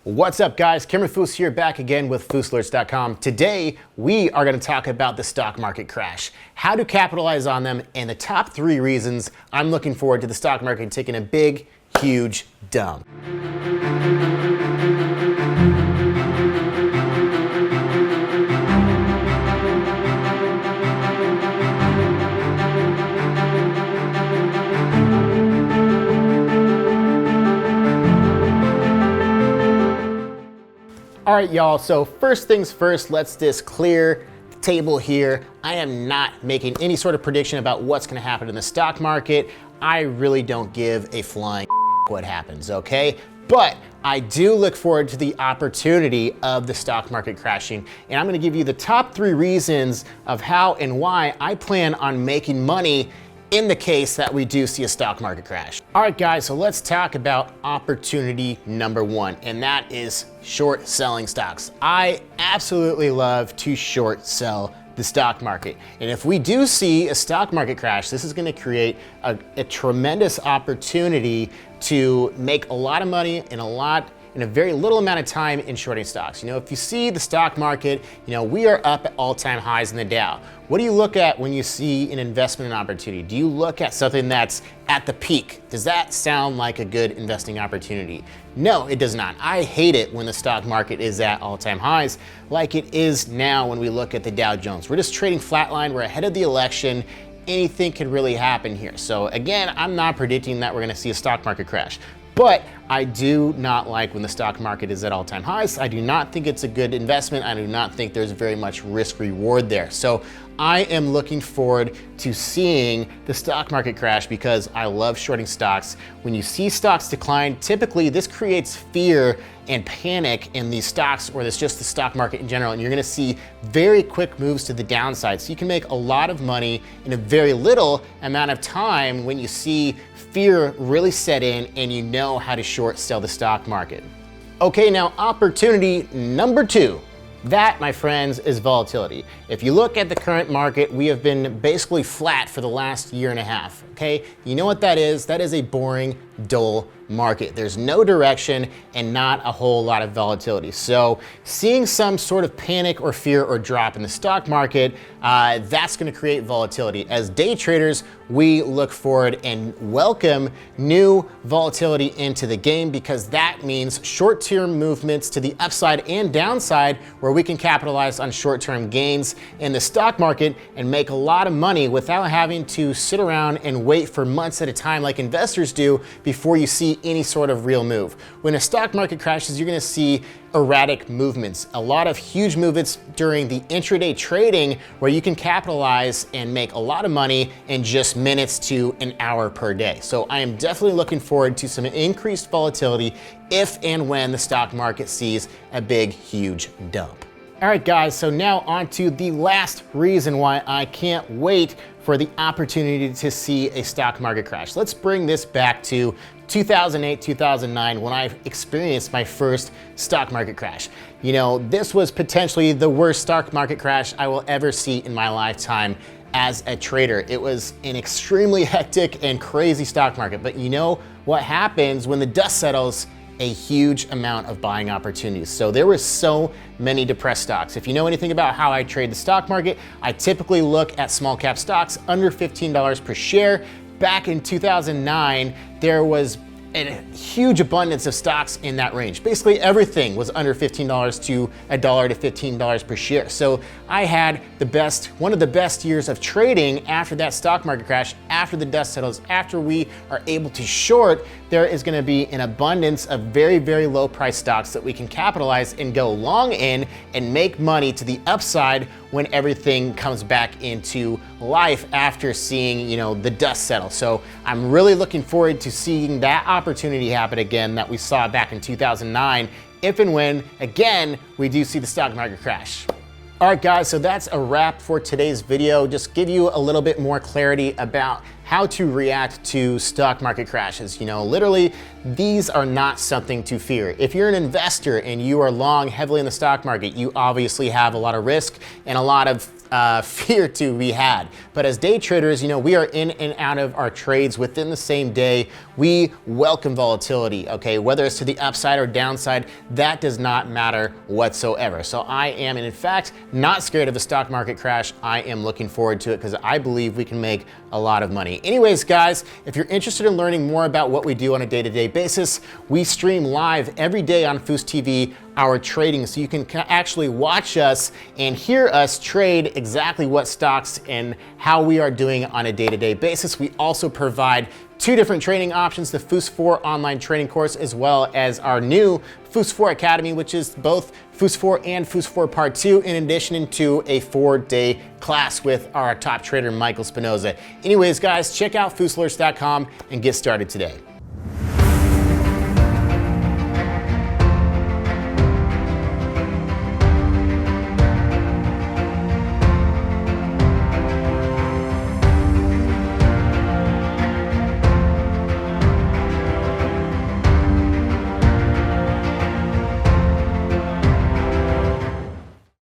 What's up, guys? Cameron Fous here, back again with FousAlerts.com. Today, we are going to talk about the stock market crash, how to capitalize on them, and the top 3 reasons I'm looking forward to the stock market taking a big, huge dump. All right, y'all, so first things first, let's just clear the table here. I am not making any sort of prediction about what's gonna happen in the stock market. I really don't give a flying what happens, okay? But I do look forward to the opportunity of the stock market crashing, and I'm gonna give you the top 3 reasons of how and why I plan on making money in the case that we do see a stock market crash. All right, guys, so let's talk about opportunity number 1, and that is short selling stocks. I absolutely love to short sell the stock market. And if we do see a stock market crash, this is gonna create a tremendous opportunity to make a lot of money in a very little amount of time in shorting stocks. You know, if you see the stock market, you know, we are up at all-time highs in the Dow. What do you look at when you see an investment opportunity? Do you look at something that's at the peak? Does that sound like a good investing opportunity? No, it does not. I hate it when the stock market is at all-time highs like it is now when we look at the Dow Jones. We're just trading flatline, we're ahead of the election. Anything could really happen here. So again, I'm not predicting that we're gonna see a stock market crash. But I do not like when the stock market is at all-time highs. I do not think it's a good investment. I do not think there's very much risk reward there. So I am looking forward to seeing the stock market crash because I love shorting stocks. When you see stocks decline, typically this creates fear and panic in these stocks, or it's just the stock market in general, and you're gonna see very quick moves to the downside. So you can make a lot of money in a very little amount of time when you see fear really set in and you know how to short sell the stock market. Okay, now opportunity number 2. That, my friends, is volatility. If you look at the current market, we have been basically flat for the last year and a half, okay? You know what that is? That is a boring, dull market. There's no direction and not a whole lot of volatility. So seeing some sort of panic or fear or drop in the stock market, that's gonna create volatility. As day traders, we look forward and welcome new volatility into the game because that means short-term movements to the upside and downside where we can capitalize on short-term gains in the stock market and make a lot of money without having to sit around and wait for months at a time like investors do before you see any sort of real move. When a stock market crashes, you're gonna see erratic movements, a lot of huge movements during the intraday trading where you can capitalize and make a lot of money in just minutes to an hour per day. So I am definitely looking forward to some increased volatility if and when the stock market sees a big, huge dump. All right, guys, so now on to the last reason why I can't wait for the opportunity to see a stock market crash. Let's bring this back to 2008, 2009, when I experienced my first stock market crash. You know, this was potentially the worst stock market crash I will ever see in my lifetime as a trader. It was an extremely hectic and crazy stock market, but you know what happens when the dust settles? A huge amount of buying opportunities. So there were so many depressed stocks. If you know anything about how I trade the stock market, I typically look at small cap stocks under $15 per share. Back in 2009, there was a huge abundance of stocks in that range. Basically everything was under $15 to $1 to $15 per share. So I had one of the best years of trading after that stock market crash, after the dust settles, after we are able to short. There is gonna be an abundance of very, very low price stocks that we can capitalize and go long in and make money to the upside when everything comes back into life after seeing, you know, the dust settle. So I'm really looking forward to seeing that opportunity happen again that we saw back in 2009, if and when, again, we do see the stock market crash. All right, guys, so that's a wrap for today's video. Just give you a little bit more clarity about how to react to stock market crashes. You know, literally, these are not something to fear. If you're an investor and you are long heavily in the stock market, you obviously have a lot of risk and a lot of fear to be had. But as day traders, you know, we are in and out of our trades within the same day. We welcome volatility, okay? Whether it's to the upside or downside, that does not matter whatsoever. So I am, and in fact, not scared of a stock market crash. I am looking forward to it because I believe we can make a lot of money. Anyways, guys, if you're interested in learning more about what we do on a day-to-day basis, we stream live every day on Fous TV, our trading, so you can actually watch us and hear us trade exactly what stocks and how we are doing on a day-to-day basis. We also provide 2 different training options, the Fous4 online training course, as well as our new Fous4 Academy, which is both Fous4 and Fous4 Part 2, in addition to a 4-day class with our top trader, Michael Spinoza. Anyways, guys, check out fousalerts.com and get started today.